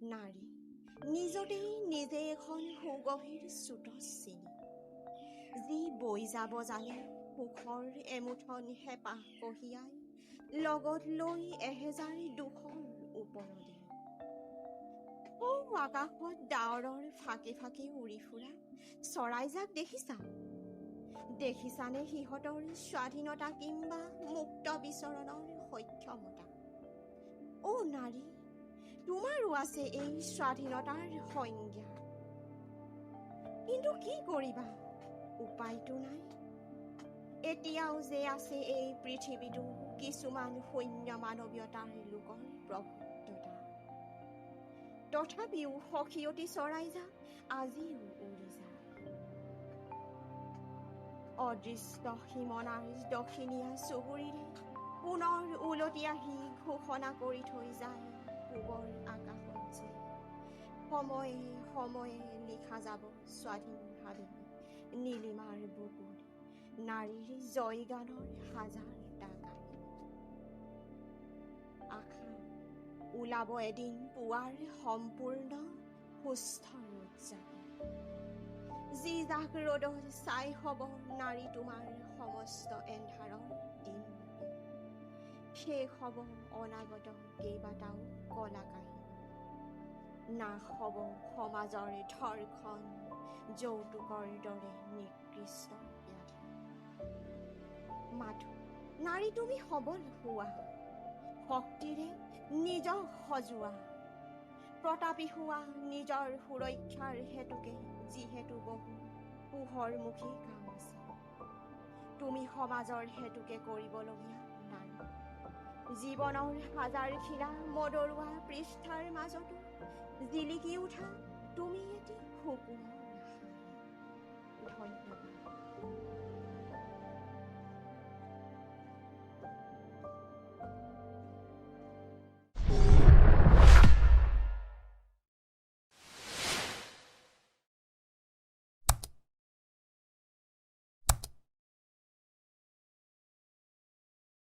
নাৰী নিজতেই নিজে এখন সুগভীৰ স্ৰোতস্বিনী, যি বৈ যাব জানে সুখৰ এমুঠন হেঁপাহ কঢ়িয়াই, লগত লৈ এহেজাৰ দুখৰ ওপৰদি। সৌ আকাশত ডাৱৰৰ ফাঁকে ফাঁকে উৰি ফুৰা চৰাইজাক দেখিছা? দেখিছানে সিহঁতৰ স্বাধীনতা কিম্বা মুক্ত বিচৰণৰ সক্ষমতা? অ' নাৰী, তোমাৰো আছে এই স্বাধীনতাৰ সংজ্ঞা, কিন্তু কি কৰিবা, উপায়তো নাই। এতিয়াও যে আছে এই পৃথিৱীতো কিছুমান শূন্য মানৱীয়তাৰ লোকৰ প্ৰভুত্বতা। তথাপিও সখীয়তী চৰাইজাক আজিও উৰি যায়। অদৃষ্ট সীমনাৰ দক্ষিণীয়া চুবুৰীৰে পুনৰ উলটি আহি ঘোষণা কৰি থৈ যায় পূবৰ আকাশত যে সময়ে সময়ে লিখা যাব স্বাধীনভাৱে নীলিমাৰ বুকুত নাৰীৰ জয়গানৰ হাজাৰটা কাহিনী। আশা ওলাব এদিন পুৱাৰ সম্পূৰ্ণ সুস্থ ৰ'দ জাগি, যি যাক ৰ'দত চাই হ'ব নাৰী তোমাৰ সমস্ত এন্ধাৰৰ দিন। শেষ হ'ব অনাগত কেইবাটাও কলা কাহিনী, নাশ হ'ব সমাজৰ ধৰ্ষণ, যৌতুকৰ দৰে নিকৃষ্ট ব্যাধি। মাথো নাৰী তুমি সবল হোৱা, শক্তিৰে নিজক সজোৱা, প্ৰতাপী হোৱা নিজৰ সুৰক্ষাৰ হেতুকে, যিহেতু বহু পোহৰমুখী কাম আছে তুমি সমাজৰ হেতুকে কৰিবলগীয়া। নাৰী জীৱনৰ হাজাৰখিলা মদৰুৱা পৃষ্ঠাৰ মাজতো জিলিকি উঠা তুমি এটি সপোনৰ আশা। ধন্যবাদ।